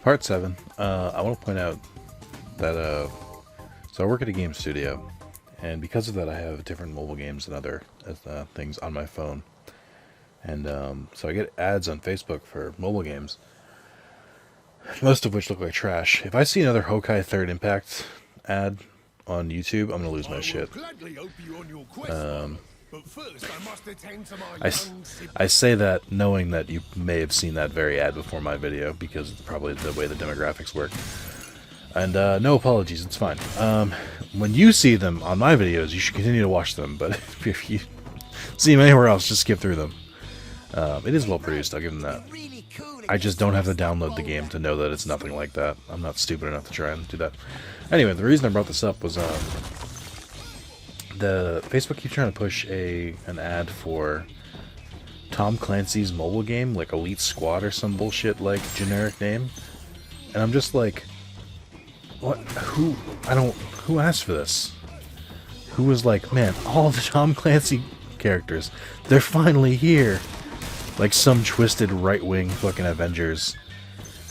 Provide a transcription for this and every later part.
Part 7. I want to point out that so I work at a game studio, and because of that I have different mobile games and other things on my phone. And so I get ads on Facebook for mobile games, most of which look like trash. If I see another Honkai Third Impact ad on YouTube, I'm going to lose my shit. I say that knowing that you may have seen that very ad before my video, because it's probably the way the demographics work. And no apologies, it's fine. When you see them on my videos, you should continue to watch them, but if you see them anywhere else, just skip through them. It is well produced, I'll give them that. I just don't have to download the game to know that it's nothing like that. I'm not stupid enough to try and do that. Anyway, the reason I brought this up was the Facebook keeps trying to push an ad for Tom Clancy's mobile game, like Elite Squad or some bullshit like generic name. And I'm just like, what? Who asked for this? Who was like, man, all the Tom Clancy characters, they're finally here. Like some twisted right-wing fucking Avengers.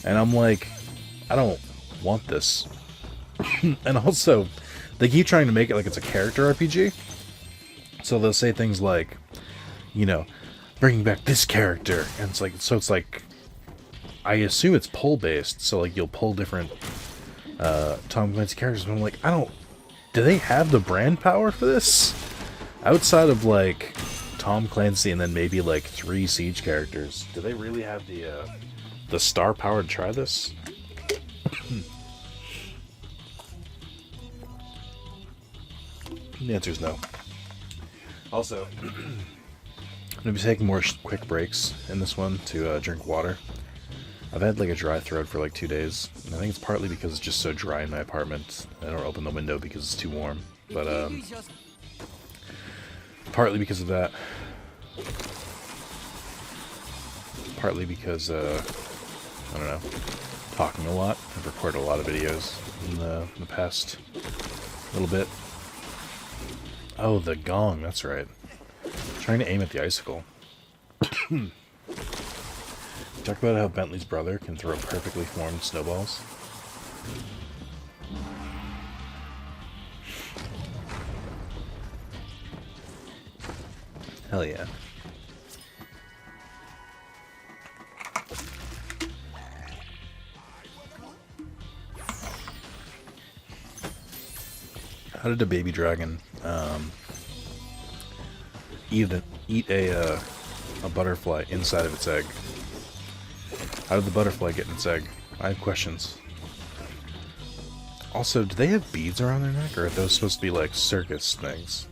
And I'm like, I don't want this. And also, they keep trying to make it like it's a character RPG. So they'll say things like, you know, bringing back this character. And it's like, so it's like, I assume it's pull-based. So like, you'll pull different Tom Clancy characters. But I'm like, do they have the brand power for this? Outside of like Tom Clancy and then maybe like 3 Siege characters, do they really have the star power to try this? The answer is no. Also, I'm going to be taking more quick breaks in this one to drink water. I've had like a dry throat for like 2 days, and I think it's partly because it's just so dry in my apartment. I don't open the window because it's too warm, but partly because of that. Partly because, I don't know, talking a lot. I've recorded a lot of videos in the past little bit. Oh, the gong, that's right. Trying to aim at the icicle. Talk about how Bentley's brother can throw perfectly formed snowballs. Hell yeah. How did a baby dragon eat a butterfly inside of its egg? How did the butterfly get in its egg? I have questions. Also, do they have beads around their neck, or are those supposed to be like circus things?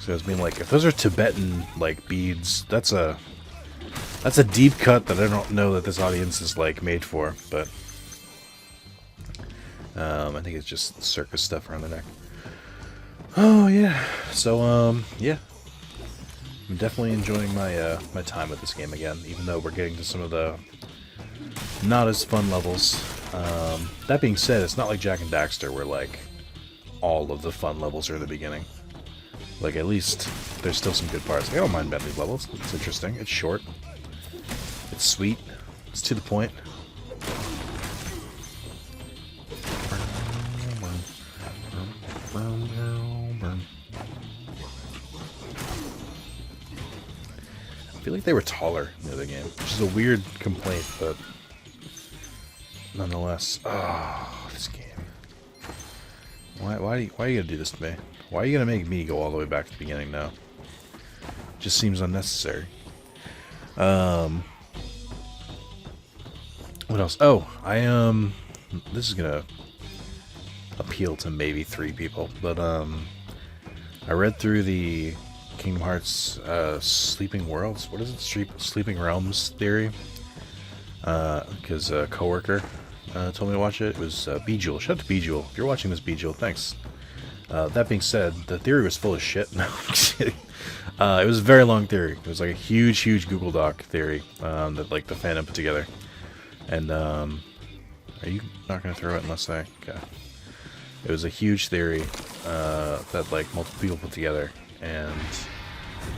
So I was being like, if those are Tibetan like beads, that's a deep cut that I don't know that this audience is like made for, but I think it's just circus stuff around the neck. Oh yeah, so yeah, I'm definitely enjoying my my time with this game again, even though we're getting to some of the not as fun levels. That being said, it's not like Jak and Daxter where like all of the fun levels are in the beginning. Like, at least there's still some good parts. I don't mind Bentley's levels. It's interesting. It's short. It's sweet. It's to the point. I feel like they were taller in the other game, which is a weird complaint, but nonetheless. Oh, this game. Why are you gonna do this to me? Why are you gonna make me go all the way back to the beginning now? Just seems unnecessary. What else? Oh, this is gonna appeal to maybe 3 people, but I read through the Kingdom Hearts Sleeping Worlds. What is it? Sleeping Realms theory. Because a coworker told me to watch it. It was Bejewel. Shout out to Bejewel. If you're watching this, Bejewel, thanks. That being said, the theory was full of shit. No, I'm kidding. It was a very long theory. It was like a huge Google Doc theory that like the fandom put together. And are you not gonna throw it unless I? Okay. It was a huge theory that like multiple people put together, and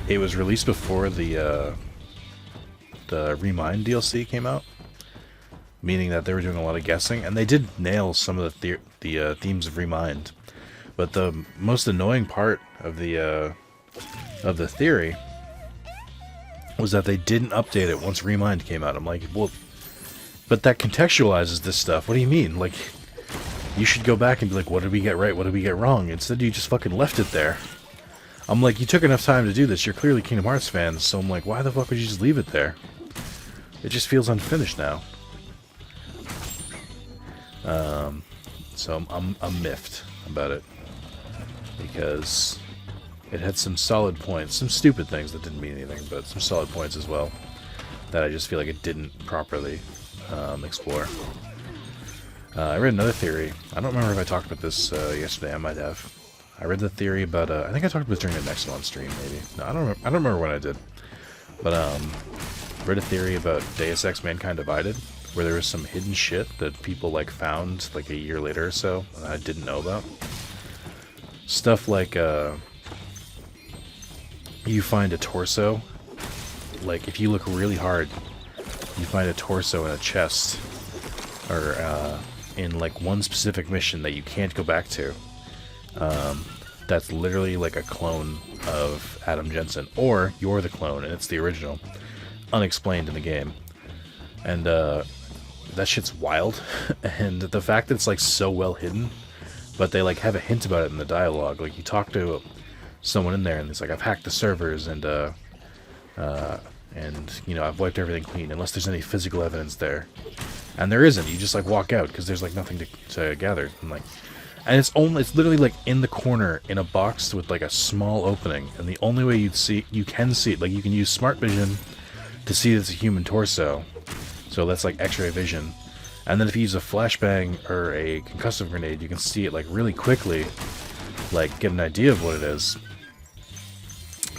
it was released before the Remind DLC came out. meaning that they were doing a lot of guessing, and they did nail some of the themes of Remind. But the most annoying part of the theory was that they didn't update it once Remind came out. I'm like, well, but that contextualizes this stuff. What do you mean? Like, you should go back and be like, what did we get right? What did we get wrong? Instead, you just fucking left it there. I'm like, you took enough time to do this. You're clearly Kingdom Hearts fans, so I'm like, why the fuck would you just leave it there? It just feels unfinished now. So I'm miffed about it, because it had some solid points, some stupid things that didn't mean anything, but some solid points as well that I just feel like it didn't properly explore. I read another theory. I don't remember if I talked about this yesterday. I might have. I read the theory about. I think I talked about it during the next one stream, maybe. No, I don't remember when I did. But read a theory about Deus Ex: Mankind Divided, where there was some hidden shit that people like found like a year later or so that I didn't know about. Stuff like you find a torso. Like if you look really hard, you find a torso in a chest, or in like one specific mission that you can't go back to. That's literally like a clone of Adam Jensen, or you're the clone and it's the original, unexplained in the game. And that shit's wild. And the fact that it's like so well hidden, but they like have a hint about it in the dialogue. Like you talk to someone in there and it's like, I've hacked the servers and you know, I've wiped everything clean unless there's any physical evidence there. And there isn't. You just like walk out because there's like nothing to gather. And it's literally like in the corner in a box with like a small opening, and the only way you can see it, like you can use smart vision to see that it's a human torso, so that's like X-ray vision. And then if you use a flashbang or a concussive grenade, you can see it like really quickly, like get an idea of what it is.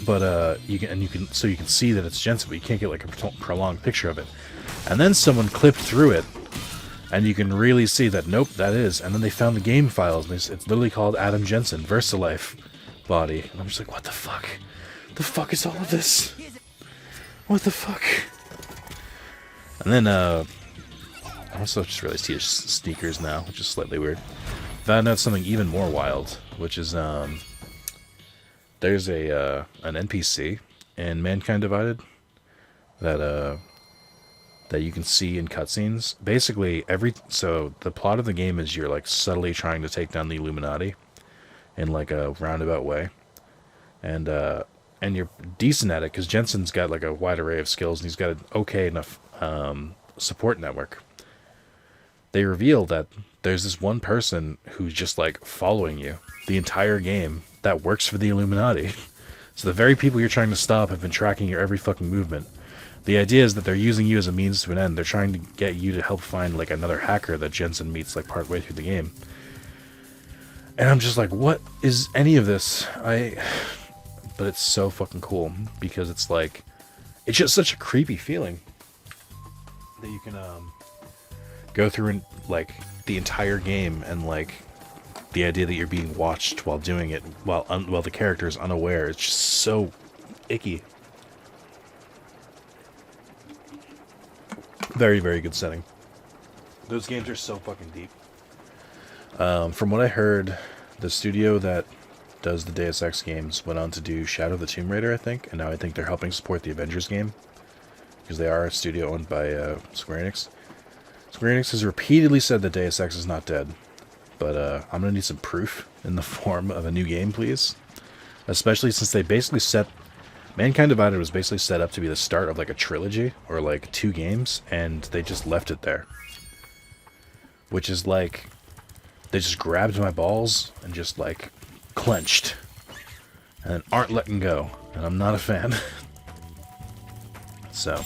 But you can see that it's Jensen, but you can't get like a prolonged picture of it. And then someone clipped through it, and you can really see that, nope, that is. And then they found the game files, and it's literally called Adam Jensen, VersaLife body. And I'm just like, what the fuck? The fuck is all of this? What the fuck? And then, I also just realized he has sneakers now, which is slightly weird. Found out something even more wild, which is, there's an NPC in Mankind Divided that you can see in cutscenes. Basically, so the plot of the game is you're like subtly trying to take down the Illuminati in like a roundabout way, and you're decent at it because Jensen's got like a wide array of skills and he's got an okay enough support network. They reveal that there's this one person who's just like following you the entire game that works for the Illuminati. So the very people you're trying to stop have been tracking your every fucking movement. The idea is that they're using you as a means to an end. They're trying to get you to help find like another hacker that Jensen meets like partway through the game. And I'm just like, what is any of this? But it's so fucking cool because it's like, it's just such a creepy feeling that you can go through and like the entire game, and like the idea that you're being watched while doing it while the character is unaware. It's just so icky. Very, very good setting. Those games are so fucking deep. From what I heard, the studio that does the Deus Ex games went on to do Shadow of the Tomb Raider, I think, and now I think they're helping support the Avengers game, because they are a studio owned by Square Enix. Square Enix has repeatedly said that Deus Ex is not dead, but I'm going to need some proof in the form of a new game, please. Especially since they basically Mankind Divided was basically set up to be the start of like a trilogy, or like 2 games, and they just left it there. Which is like, they just grabbed my balls and just like clenched, and aren't letting go, and I'm not a fan. So,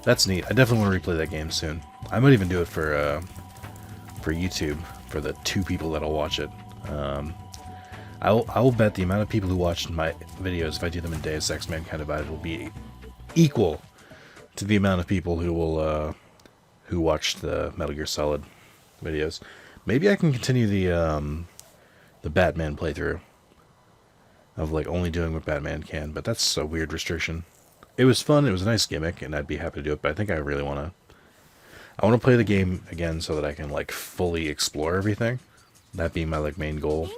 that's neat. I definitely want to replay that game soon. I might even do it for YouTube, for the 2 people that'll watch it. I will bet the amount of people who watch my videos, if I do them in Deus Ex Mankind Divided, will be equal to the amount of people who will who watched the Metal Gear Solid videos. Maybe I can continue the Batman playthrough of like only doing what Batman can, but that's a weird restriction. It was fun. It was a nice gimmick, and I'd be happy to do it. But I think I really want to. I want to play the game again so that I can like fully explore everything. That being my like main goal,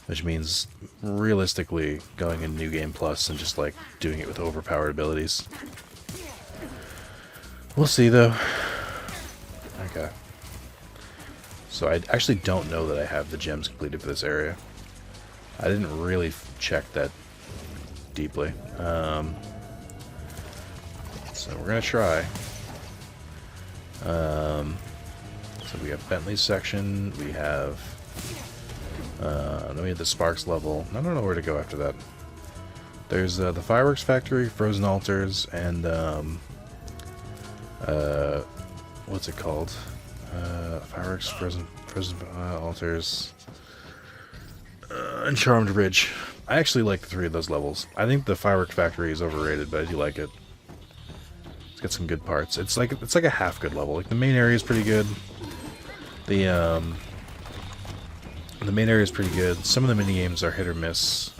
which means realistically going in New Game Plus and just like doing it with overpowered abilities. We'll see though. Okay. So I actually don't know that I have the gems completed for this area. I didn't really check that deeply. So we're gonna try. So we have Bentley's section. We have. Then we have the Sparks level. I don't know where to go after that. There's the Fireworks Factory, Frozen Altars, and what's it called? Fireworks, Frozen Altars, and Charmed Ridge. I actually like the 3 of those levels. I think the Fireworks Factory is overrated, but I do like it. It's got some good parts. It's like a half good level. Like the main area is pretty good. The main area is pretty good. Some of the mini games are hit or miss.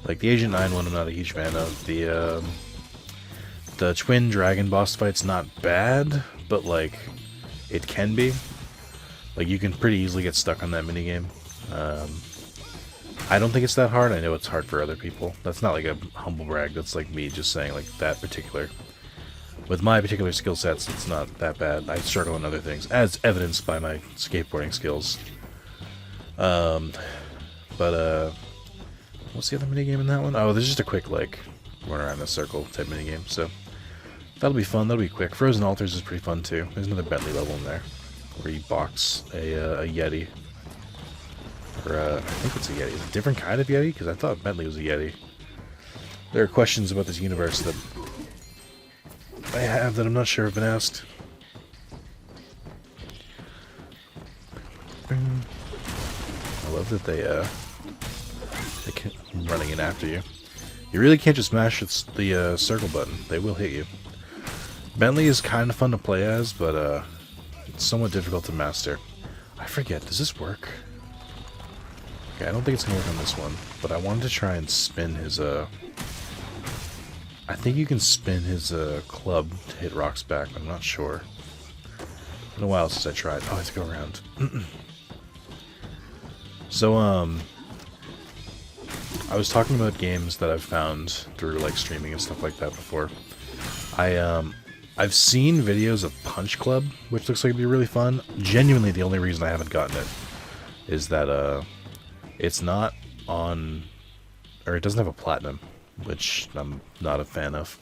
Like the Agent 9 one, I'm not a huge fan of. The twin dragon boss fight's not bad, but like it can be. Like you can pretty easily get stuck on that mini game. I don't think it's that hard. I know it's hard for other people. That's not like a humble brag. That's like me just saying like that particular. With my particular skill sets, it's not that bad. I struggle on other things, as evidenced by my skateboarding skills. But what's the other minigame in that one? Oh, there's just a quick, like, run around the circle type minigame, so that'll be fun, that'll be quick. Frozen Altars is pretty fun, too. There's another Bentley level in there, where you box a Yeti. Or, I think it's a Yeti. Is it a different kind of Yeti? Because I thought Bentley was a Yeti. There are questions about this universe that I have that I'm not sure have been asked. I love that they keep running in after you. You really can't just mash the circle button. They will hit you. Bentley is kind of fun to play as, but it's somewhat difficult to master. I forget, does this work? Okay, I don't think it's going to work on this one, but I wanted to try and spin his I think you can spin his club to hit rocks back, but I'm not sure. It's been a while since I tried. Oh, I have to go around. So, I was talking about games that I've found through, like, streaming and stuff like that before. I've seen videos of Punch Club, which looks like it'd be really fun. Genuinely, the only reason I haven't gotten it is that, it's not on... or it doesn't have a platinum, which I'm not a fan of.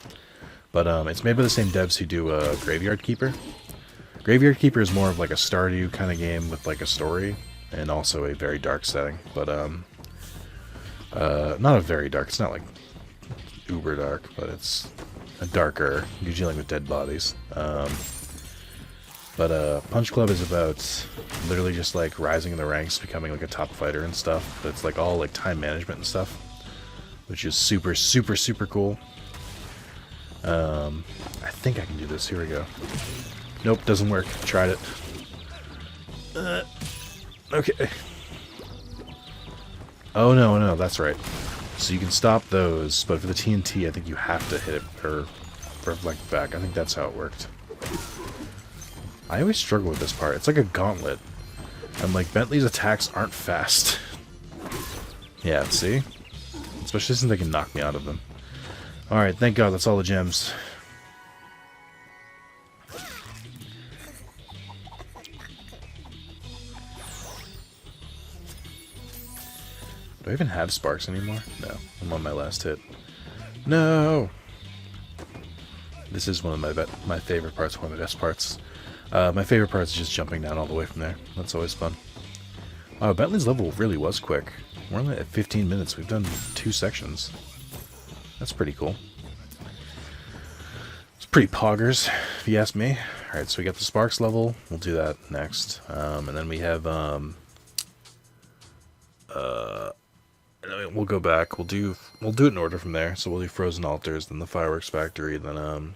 But, it's made by the same devs who do, Graveyard Keeper. Graveyard Keeper is more of, like, a Stardew kind of game with, like, a story. And also a very dark setting, but not a very dark. It's not like uber dark, but it's a darker. You're dealing with dead bodies. But Punch Club is about literally just like rising in the ranks, becoming like a top fighter and stuff. But it's like all like time management and stuff, which is super, super, super cool. I think I can do this. Here we go. Nope, doesn't work. Tried it. Okay. Oh, no, that's right. So you can stop those, but for the TNT, I think you have to hit it or reflect back. I think that's how it worked. I always struggle with this part. It's like a gauntlet. And, like, Bentley's attacks aren't fast. Yeah, see? Especially since they can knock me out of them. Alright, thank God, that's all the gems. Do I even have sparks anymore? No. I'm on my last hit. No! This is one of my favorite parts, one of the best parts. My favorite part is just jumping down all the way from there. That's always fun. Wow, Bentley's level really was quick. We're only at 15 minutes. We've done 2 sections. That's pretty cool. It's pretty poggers, if you ask me. Alright, so we got the sparks level. We'll do that next. And then we have... we'll go back. We'll do it in order from there. So we'll do Frozen Altars, then the Fireworks Factory, then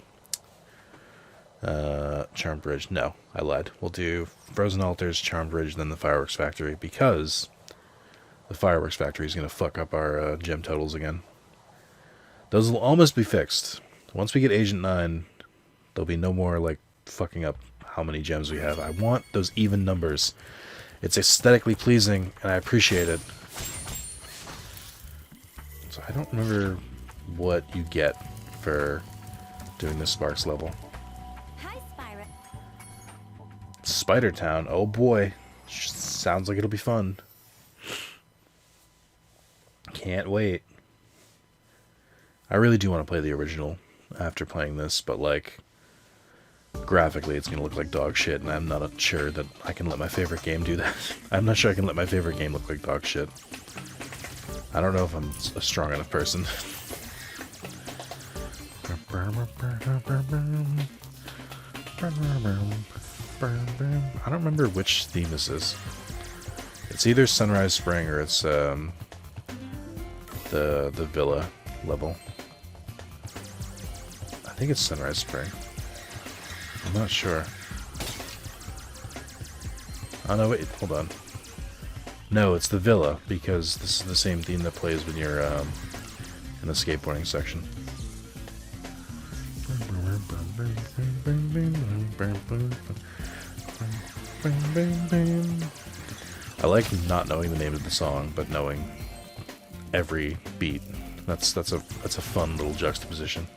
Charmed Bridge. No, I lied. We'll do Frozen Altars, Charmed Bridge, then the Fireworks Factory, because the Fireworks Factory is going to fuck up our gem totals again. Those will almost be fixed. Once we get Agent 9, there'll be no more like fucking up how many gems we have. I want those even numbers. It's aesthetically pleasing, and I appreciate it. So I don't remember what you get for doing the Sparks level. Hi, Spyro. Spider Town. Oh boy. Sounds like it'll be fun. Can't wait. I really do want to play the original after playing this, but like graphically it's gonna look like dog shit, and I'm not sure that I can let my favorite game do that. I'm not sure I can let my favorite game look like dog shit. I don't know if I'm a strong enough person. I don't remember which theme this is. It's either Sunrise Spring or it's the villa level. I think it's Sunrise Spring. I'm not sure. Oh no, wait, hold on. No, it's the villa, because this is the same theme that plays when you're in the skateboarding section. I like not knowing the name of the song, but knowing every beat. That's a fun little juxtaposition.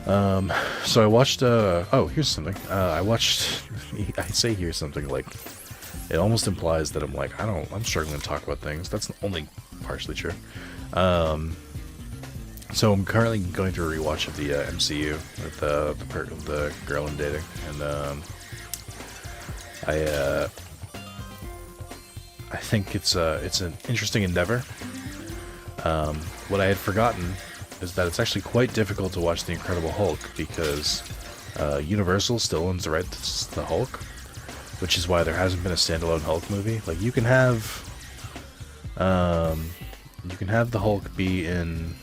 So I watched, oh, here's something. I watched, I say here's something, like, it almost implies that I'm like, I'm struggling to talk about things. That's only partially true. So I'm currently going through a rewatch of the MCU with the girl I'm dating, and I think it's an interesting endeavor. What I had forgotten is that it's actually quite difficult to watch The Incredible Hulk because Universal still owns the rights to the Hulk, which is why there hasn't been a standalone Hulk movie. Like you can have the Hulk be in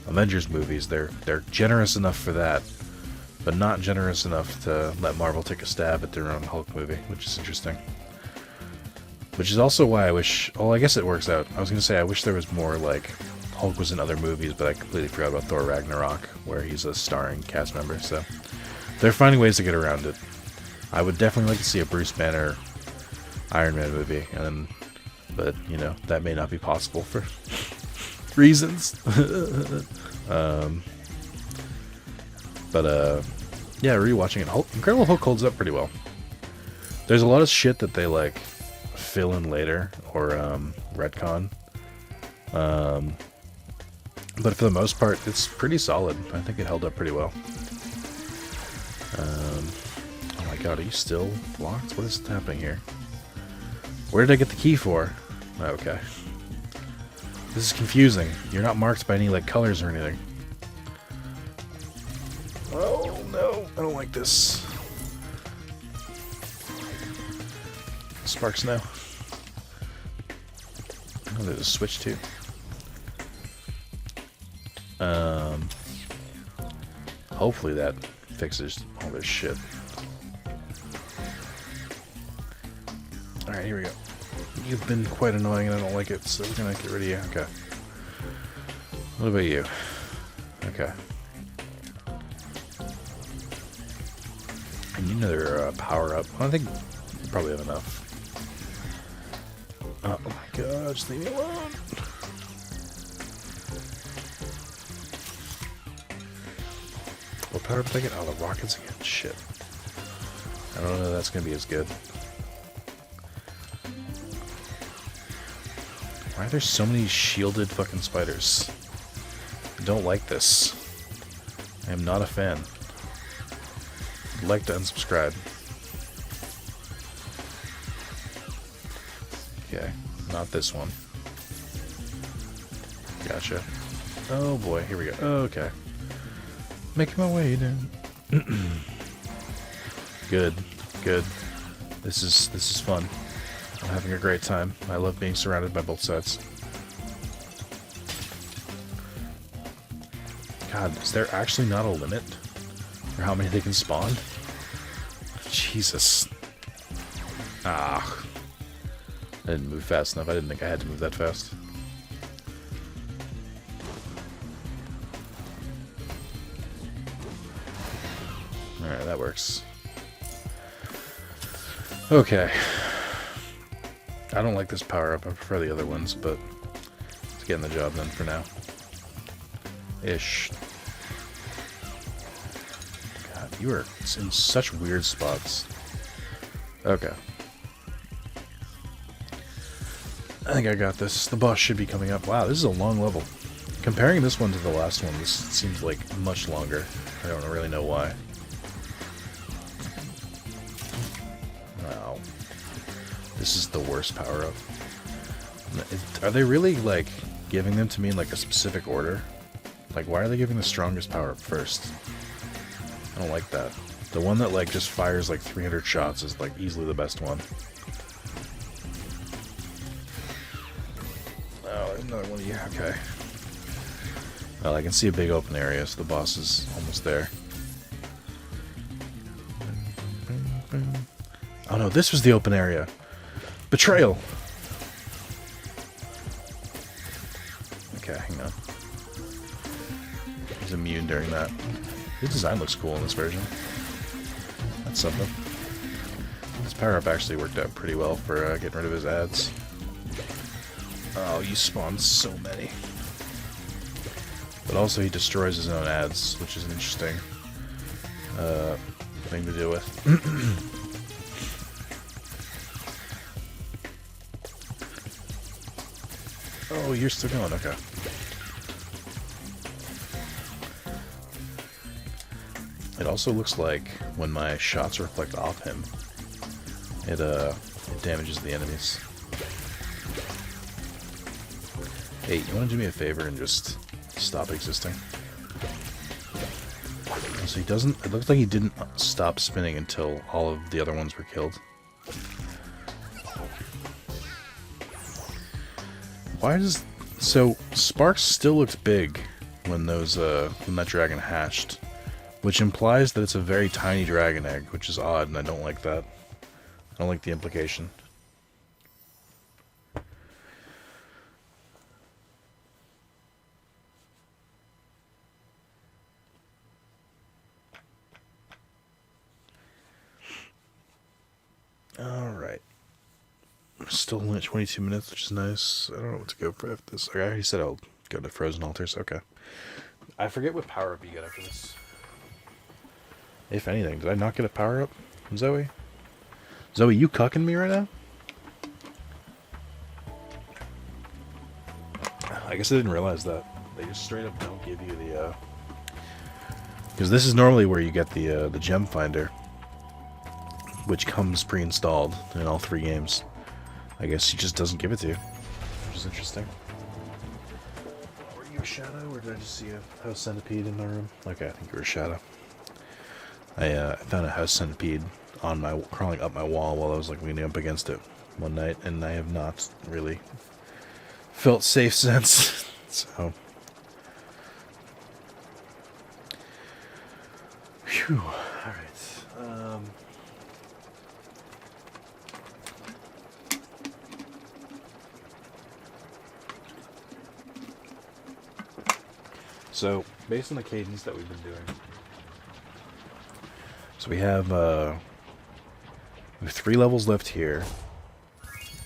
Avengers movies. They're generous enough for that, but not generous enough to let Marvel take a stab at their own Hulk movie, which is interesting. Which is also why I wish... Oh, I guess it works out. I was going to say, I wish there was more, like, Hulk was in other movies, but I completely forgot about Thor Ragnarok, where he's a starring cast member, so... They're finding ways to get around it. I would definitely like to see a Bruce Banner Iron Man movie, but, you know, that may not be possible for reasons. Yeah, rewatching it. Incredible Hulk holds up pretty well. There's a lot of shit that they, like, fill in later, or retcon. But for the most part, it's pretty solid. I think it held up pretty well. Oh my god, are you still locked? What is happening here? Where did I get the key for? Okay. This is confusing. You're not marked by any, like, colors or anything. Oh no, I don't like this. Sparks now. Oh, there's a switch too. Hopefully that fixes all this shit. Alright, here we go. You've been quite annoying and I don't like it, so we're gonna get rid of you. Okay. What about you? Okay. I need another power up. I think you probably have enough. Oh my god, just leave me alone. What power up did I get? Oh, the rockets again. Shit. I don't know if that's gonna be as good. Why are there so many shielded fucking spiders? I don't like this. I am not a fan. I'd like to unsubscribe. Okay, not this one. Gotcha. Oh boy, here we go. Okay. Making my way down. Good, good. This is fun. I'm having a great time. I love being surrounded by both sides. God, is there actually not a limit for how many they can spawn? Jesus. Ah. I didn't move fast enough. I didn't think I had to move that fast. Alright, that works. Okay. I don't like this power-up. I prefer the other ones, but it's getting the job done for now. Ish. God, you are in such weird spots. Okay. I think I got this. The boss should be coming up. Wow, this is a long level. Comparing this one to the last one, this seems like much longer. I don't really know why. Wow. This is the worst power-up. Are they really, like, giving them to me in, like, a specific order? Like, why are they giving the strongest power-up first? I don't like that. The one that, like, just fires, like, 300 shots is, like, easily the best one. Oh, there's another one of you. Okay. Well, I can see a big open area, so the boss is almost there. Oh no, this was the open area. Betrayal! Okay, hang on. He's immune during that. The design looks cool in this version. That's something. This power-up actually worked out pretty well for getting rid of his ads. Oh, you spawned so many. But also he destroys his own ads, which is an interesting thing to deal with. Oh, you're still going, okay. It also looks like when my shots reflect off him, it damages the enemies. Hey, you want to do me a favor and just stop existing? So he doesn't... It looks like he didn't stop spinning until all of the other ones were killed. Why does... So, Sparks still looked big when those, when that dragon hatched. Which implies that it's a very tiny dragon egg, which is odd, and I don't like that. I don't like the implication. Alright. Still only at 22 minutes, which is nice. I don't know what to go for after this. I already said I'll go to Frozen Altars. Okay. I forget what power-up you get after this. If anything, did I not get a power-up? Zoe? Zoe, you cucking me right now? I guess I didn't realize that. They just straight up don't give you the, because this is normally where you get the gem finder, which comes pre-installed in all 3 games. I guess he just doesn't give it to you, which is interesting. Were you a shadow, or did I just see a house centipede in my room? Okay, I think you were a shadow. I found a house centipede on my crawling up my wall while I was like leaning up against it one night, and I have not really felt safe since. So, phew. All right. So, based on the cadence that we've been doing. So we have 3 levels left here,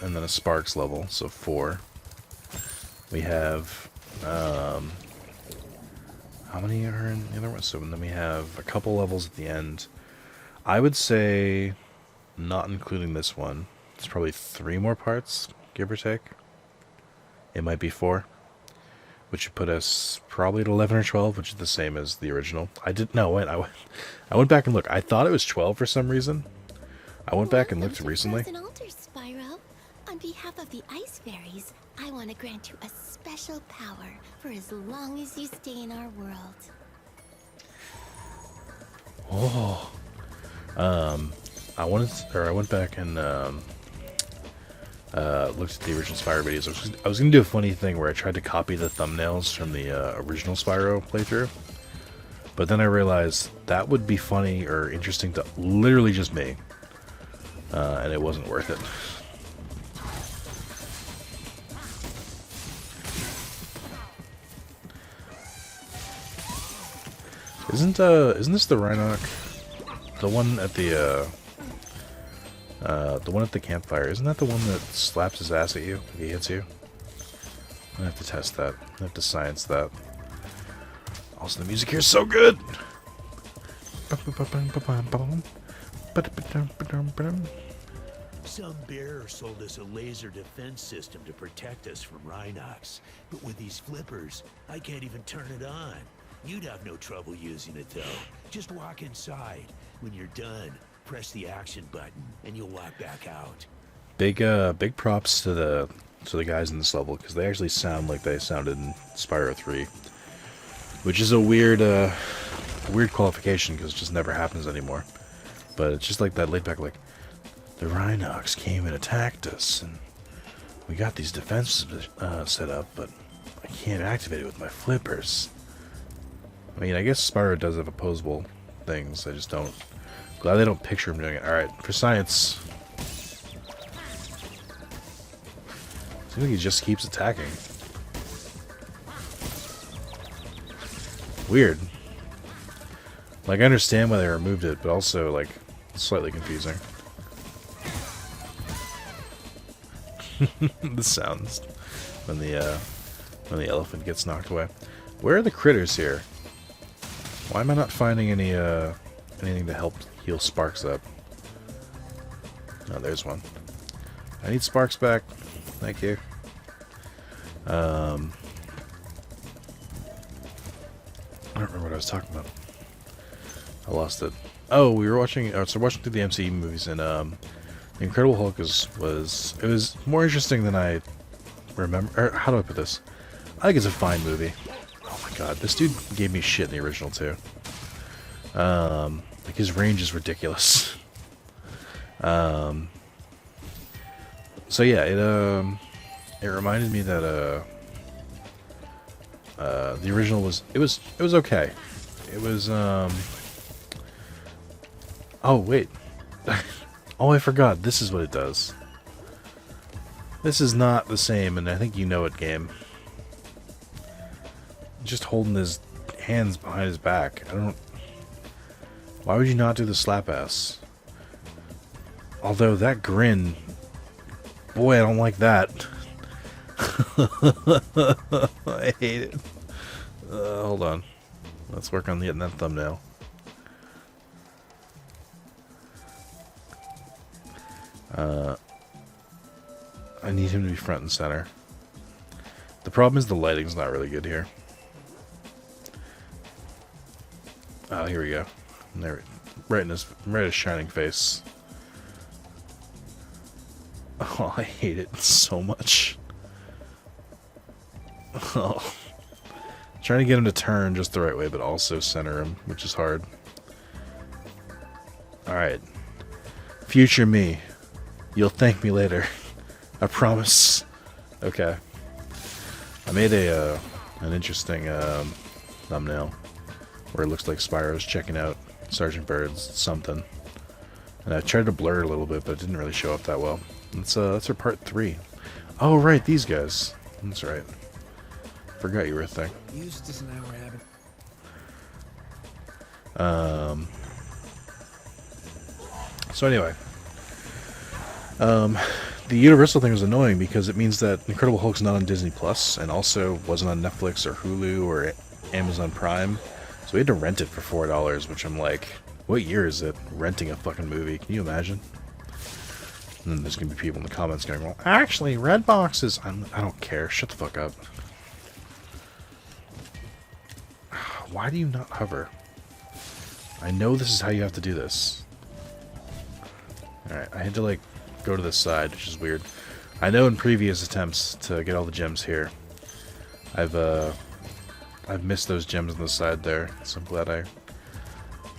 and then a Sparks level, so 4. We have, how many are in the other one? So then we have a couple levels at the end. I would say, not including this one, it's probably 3 more parts, give or take. It might be 4. Which would put us probably at 11 or 12, which is the same as the original. I went back and looked. I thought it was 12 for some reason. I went back and looked recently. Frozen Altars, Spyro. On behalf of the Ice Fairies, I want to grant you a special power for as long as you stay in our world. Oh. I went back and looked at the original Spyro videos. I was going to do a funny thing where I tried to copy the thumbnails from the original Spyro playthrough. But then I realized that would be funny or interesting to literally just me. And it wasn't worth it. Isn't this the Rhinoc? The one at the one at the campfire, isn't that the one that slaps his ass at you if he hits you? I have to test that. I have to science that. Also, the music here is so good! Some bearer sold us a laser defense system to protect us from Rhinox. But with these flippers, I can't even turn it on. You'd have no trouble using it, though. Just walk inside. When you're done, press the action button, and you'll walk back out. Big props to the guys in this level, because they actually sound like they sounded in Spyro 3. Which is a weird qualification, because it just never happens anymore. But it's just like that laid back, like, the Rhinox came and attacked us, and we got these defenses set up, but I can't activate it with my flippers. I mean, I guess Spyro does have opposable things, I just don't... Glad they don't picture him doing it. Alright, for science. Seems like he just keeps attacking. Weird. Like, I understand why they removed it, but also, like, slightly confusing. The sounds when the elephant gets knocked away. Where are the critters here? Why am I not finding any anything to help heal Sparks up? Oh, there's one. I need Sparks back. Thank you. I don't remember what I was talking about. I lost it. Oh, we were watching. So watching through the MCU movies, and The Incredible Hulk was more interesting than I remember. Or how do I put this? I think it's a fine movie. Oh my god, this dude gave me shit in the original too. Like his range is ridiculous. So yeah, it reminded me that the original was okay. It was oh wait. Oh, I forgot. This is what it does. This is not the same, and I think you know it, game. Just holding his hands behind his back. I don't... Why would you not do the slap ass? Although that grin... Boy, I don't like that. I hate it. Hold on. Let's work on getting that thumbnail. I need him to be front and center. The problem is the lighting's not really good here. Oh, here we go. There, right in his shining face. Oh, I hate it so much. Oh. Trying to get him to turn just the right way, but also center him, which is hard. Alright. Future me. You'll thank me later. I promise. Okay. I made an interesting thumbnail where it looks like Spyro's checking out Sergeant Bird's something. And I tried to blur it a little bit, but it didn't really show up that well. That's our part 3. Oh, right, these guys. That's right. Forgot you were a thing. Used as an hour habit. So anyway. The Universal thing was annoying because it means that Incredible Hulk's not on Disney Plus and also wasn't on Netflix or Hulu or Amazon Prime. So we had to rent it for $4, which I'm like, what year is it? Renting a fucking movie. Can you imagine? And then there's going to be people in the comments going, well, actually, Redbox is... I don't care. Shut the fuck up. Why do you not hover? I know this is how you have to do this. Alright, I had to, like, go to this side, which is weird. I know in previous attempts to get all the gems here, I've missed those gems on the side there, so I'm glad I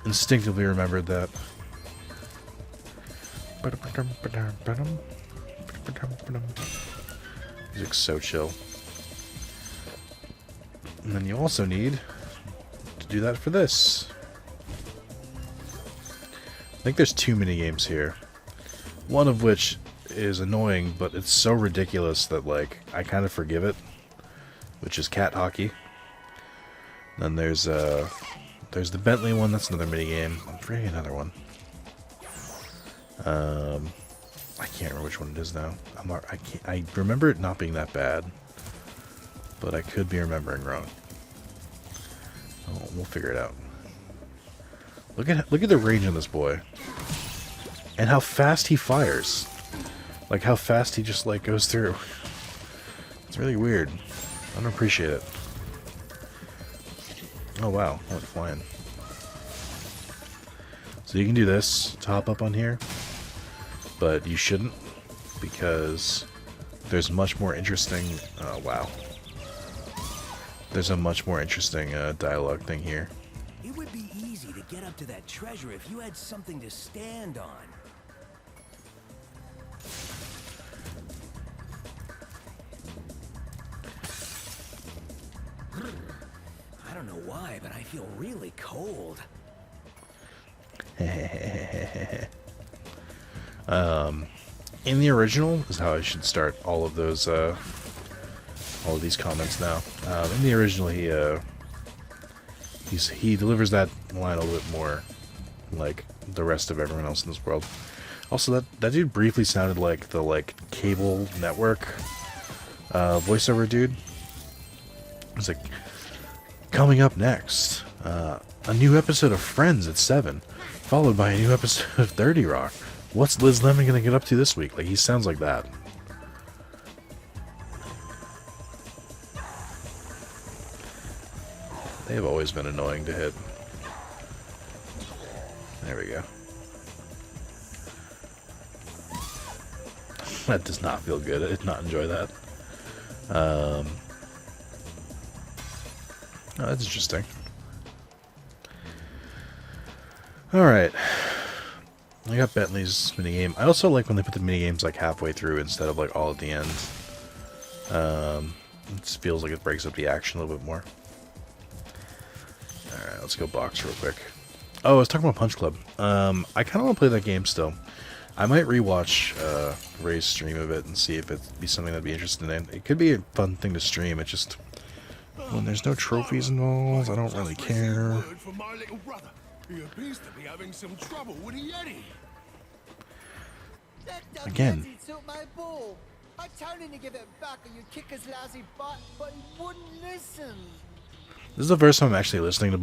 instinctively remembered that. Music's so chill. And then you also need to do that for this. I think there's 2 minigames here. One of which is annoying, but it's so ridiculous that, like, I kind of forgive it. Which is cat hockey. Then there's the Bentley one, that's another minigame. I'm forgetting another one. I can't remember which one it is now. I remember it not being that bad, but I could be remembering wrong. Oh, we'll figure it out. Look at the range on this boy, and how fast he fires. Like how fast he just like goes through. It's really weird. I don't appreciate it. Oh wow, I went flying. So you can do this, top up on here, but you shouldn't, because there's much more interesting, oh wow. There's a much more interesting dialogue thing here. It would be easy to get up to that treasure if you had something to stand on. I don't know why, but I feel really cold. In the original is how I should start all of those, all of these comments now. In the original, he delivers that line a little bit more like the rest of everyone else in this world. Also, that dude briefly sounded like the cable network voiceover dude. It's like, coming up next, a new episode of Friends at 7, followed by a new episode of 30 Rock. What's Liz Lemon gonna get up to this week? Like, he sounds like that. They have always been annoying to hit. There we go. That does not feel good. I did not enjoy that. Oh, that's interesting. Alright. I got Bentley's minigame. I also like when they put the minigames like halfway through instead of like all at the end. It just feels like it breaks up the action a little bit more. Alright, let's go box real quick. Oh, I was talking about Punch Club. I kind of want to play that game still. I might rewatch Ray's stream of it and see if it'd be something I'd be interested in. It could be a fun thing to stream. It just, when there's no trophies involved, I don't really care. He appears to be having some trouble with a Yeti. Again. He took my ball. I told him to give it back or you'd kick his lousy butt, but he wouldn't listen. This is the first time I'm actually listening to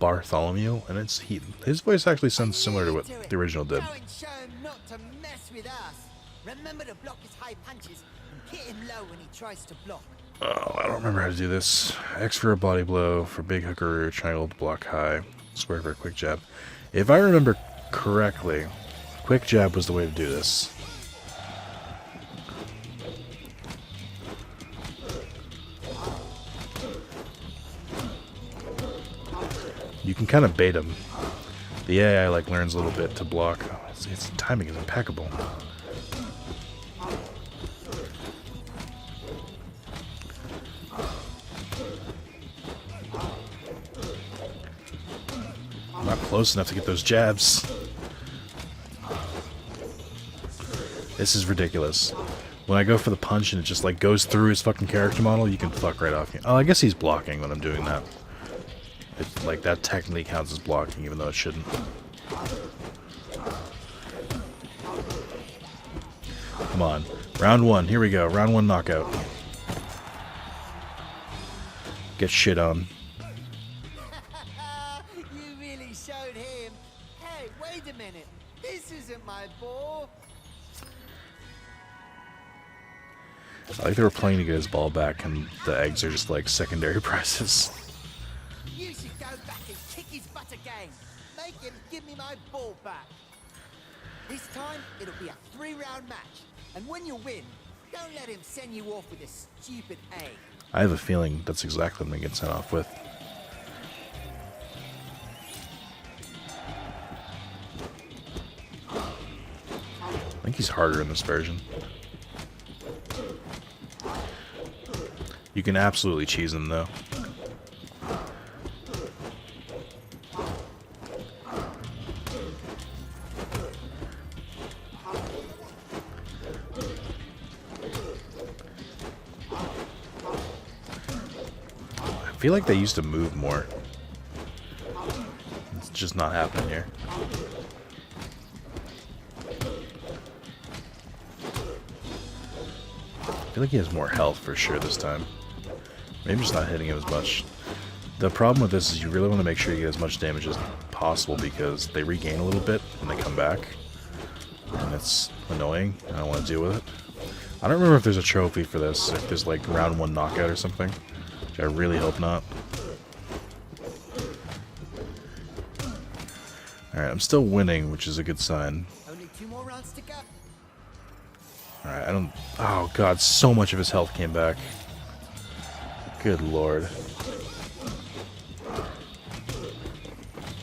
Bartholomew, and his voice actually sounds similar to what the original did. Go and show him not to mess with us. Remember to block his high punches and hit him low when he tries to block. Oh, I don't remember how to do this. X for a body blow, for big hooker, triangle to block high, square for a quick jab. If I remember correctly, quick jab was the way to do this. You can kind of bait him. The AI like learns a little bit to block. Oh, its timing is impeccable. I'm not close enough to get those jabs. This is ridiculous. When I go for the punch and it just like goes through his fucking character model, you can fuck right off. Oh, I guess he's blocking when I'm doing that. Like, that technically counts as blocking, even though it shouldn't. Come on. Round one. Here we go. Round one knockout. Get shit on. You really showed him. Hey, wait a minute. This isn't my ball. I like they were playing to get his ball back, and the eggs are just like secondary prizes. You should go back and kick his butt again. Make him give me my ball back. This time, it'll be a 3-round match. And when you win, don't let him send you off with a stupid egg. I have a feeling that's exactly what I'm going to get sent off with. I think he's harder in this version. You can absolutely cheese him, though. I feel like they used to move more. It's just not happening here. feel like he has more health for sure this time. Maybe I'm just not hitting him as much. The problem with this is you really want to make sure you get as much damage as possible because they regain a little bit when they come back. And it's annoying. I don't want to deal with it. I don't remember if there's a trophy for this, if there's like round 1 knockout or something. Which I really hope not. Alright, I'm still winning, which is a good sign. Only 2 more rounds to go. Alright, I don't... Oh god, so much of his health came back. Good lord.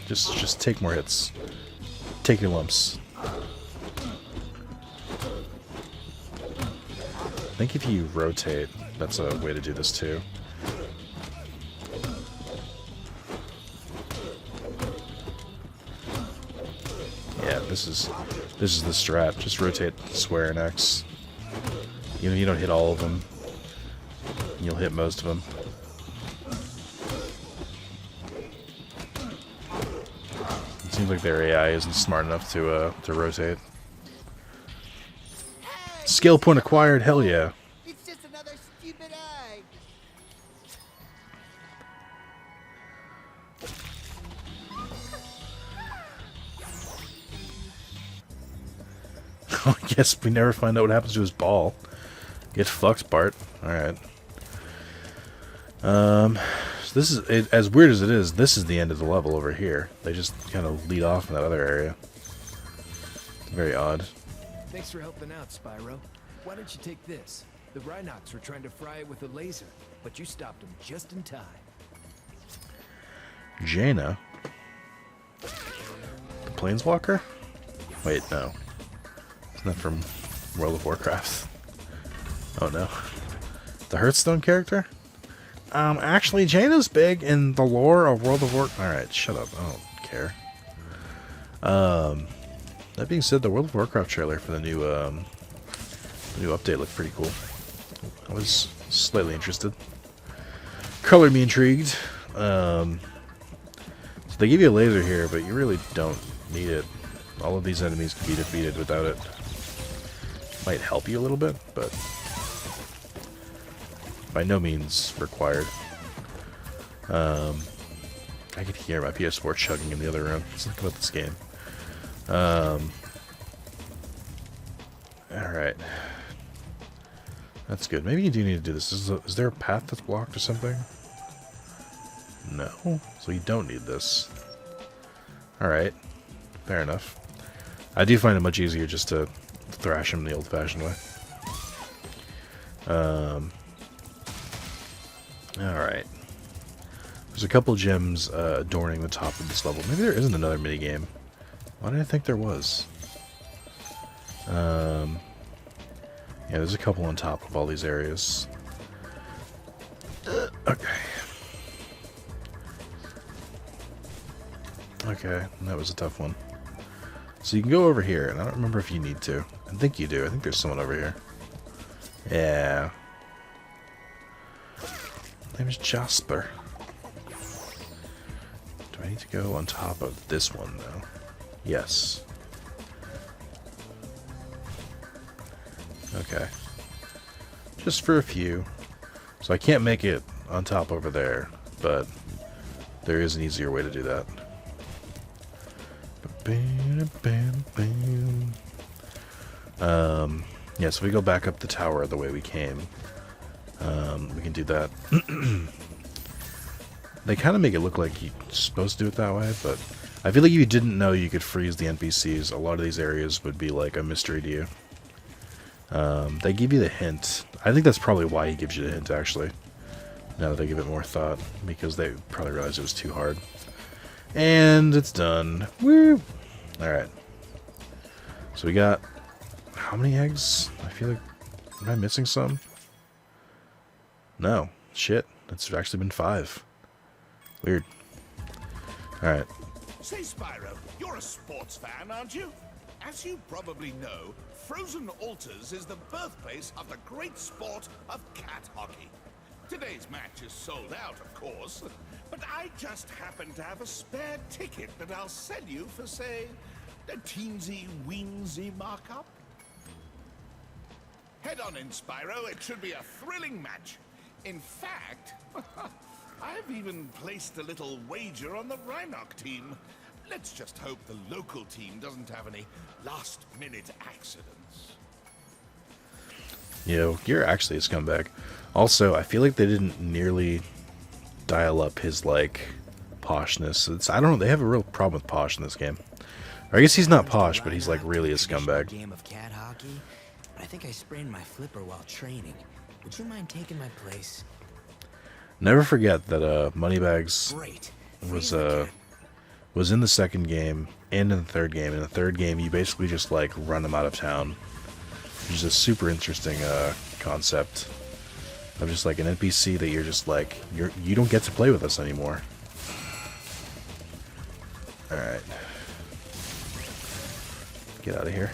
Just take more hits. Take your lumps. I think if you rotate, that's a way to do this too. Yeah, this is the strat. Just rotate square and X. You know, you don't hit all of them. You'll hit most of them. It seems like their AI isn't smart enough to rotate. Skill point acquired, hell yeah. It's just another stupid egg. I guess we never find out what happens to his ball. Get fucked, Bart. Alright. So this is, as weird as it is, this is the end of the level over here. They just kind of lead off in that other area. Very odd. Thanks for helping out, Spyro. Why don't you take this? The Rhinox were trying to fry it with a laser, but you stopped them just in time. Jaina? The Planeswalker? Wait, no. Isn't that from World of Warcraft? Oh no. The Hearthstone character? Actually, Jaina's big in the lore of World of Warcraft. Alright, shut up. I don't care. That being said, the World of Warcraft trailer for the new update looked pretty cool. I was slightly interested. Color me intrigued. So they give you a laser here, but you really don't need it. All of these enemies can be defeated without it. Might help you a little bit, but by no means required. I could hear my PS4 chugging in the other room. Let's think about this game. Alright. That's good. Maybe you do need to do this. Is there a path that's blocked or something? No. So you don't need this. Alright. Fair enough. I do find it much easier just to thrash him the old-fashioned way. Alright. There's a couple gems adorning the top of this level. Maybe there isn't another minigame. Why did I think there was? Yeah, there's a couple on top of all these areas. Okay. Okay, that was a tough one. So you can go over here, and I don't remember if you need to. I think you do. I think there's someone over here. Yeah. His name is Jasper. Do I need to go on top of this one, though? Yes. Okay. Just for a few. So I can't make it on top over there, but there is an easier way to do that. Yeah, so we go back up the tower the way we came. We can do that. They kind of make it look like you're supposed to do it that way, but I feel like if you didn't know you could freeze the NPCs, a lot of these areas would be like a mystery to you. They give you the hint. I think that's probably why he gives you the hint, actually. Now that they give it more thought, because they probably realized it was too hard. And it's done. Woo! Alright. So we got... How many eggs? I feel like... Am I missing some? No. Shit. It's actually been 5. Weird. Alright. Say, Spyro, you're a sports fan, aren't you? As you probably know, Frozen Altars is the birthplace of the great sport of cat hockey. Today's match is sold out, of course, but I just happen to have a spare ticket that I'll sell you for, say, a teensy-weensy markup. Head on in, Spyro. It should be a thrilling match. In fact, I've even placed a little wager on the Rhinoc team. Let's just hope the local team doesn't have any last-minute accidents. Yo, you're actually a scumbag. Also, I feel like they didn't nearly dial up his, like, poshness. I don't know, they have a real problem with posh in this game. Or I guess he's not posh, but he's, like, really a scumbag. Game of cat hockey, but I think I sprained my flipper while training. Would you mind taking my place? Never forget that Moneybags Great. was in the second game and in the third game. In the third game, you basically just like run him out of town, which is a super interesting concept of just like an NPC that you're just like you don't get to play with us anymore. All right, get out of here.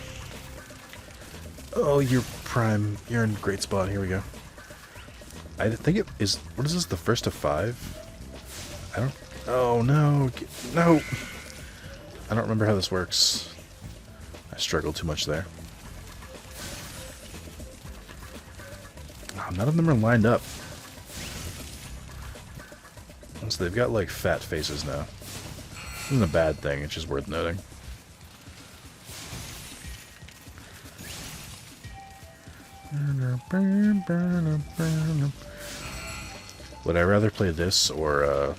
Oh, you're prime. You're in a great spot. Here we go. I think it is. What is this? The first of 5? I don't. Oh no! No! I don't remember how this works. I struggled too much there. Oh, none of them are lined up. So they've got like fat faces now. This isn't a bad thing. It's just worth noting. Would I rather play this or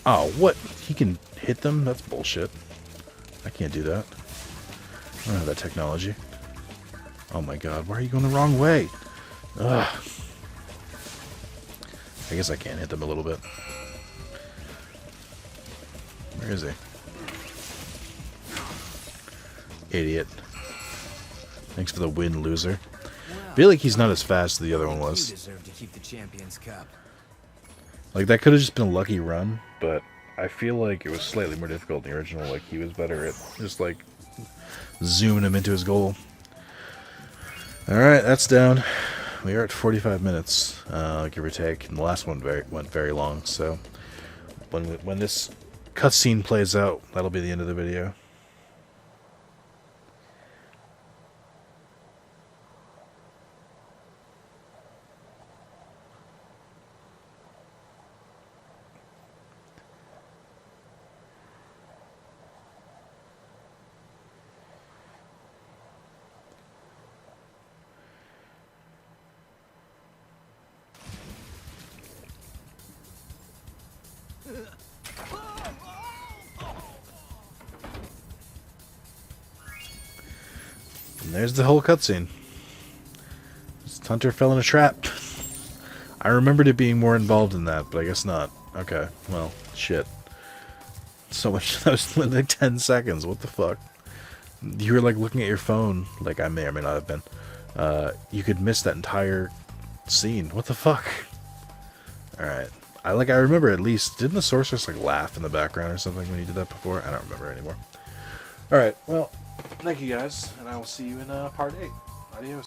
oh, what? He can hit them? That's bullshit. I can't do that. I don't have that technology. Oh my god, why are you going the wrong way? Ugh. I guess I can hit them a little bit. Where is he? Idiot. Thanks for the win, loser. I feel like he's not as fast as the other one was. You deserve to keep the Champions Cup. Like, that could have just been a lucky run, but I feel like it was slightly more difficult in the original. Like, he was better at just, like, zooming him into his goal. Alright, that's down. We are at 45 minutes, give or take. And the last one went very long, so when this cutscene plays out, that'll be the end of the video. And there's the whole cutscene. Hunter fell in a trap. I remembered it being more involved in that, but I guess not. Okay, well, shit. So much. That was like 10 seconds. What the fuck? You were like looking at your phone, like I may or may not have been. You could miss that entire scene. What the fuck? Alright. I remember at least. Didn't the sorceress like laugh in the background or something when you did that before? I don't remember anymore. Alright, well, thank you guys, and I will see you in part 8. Adios.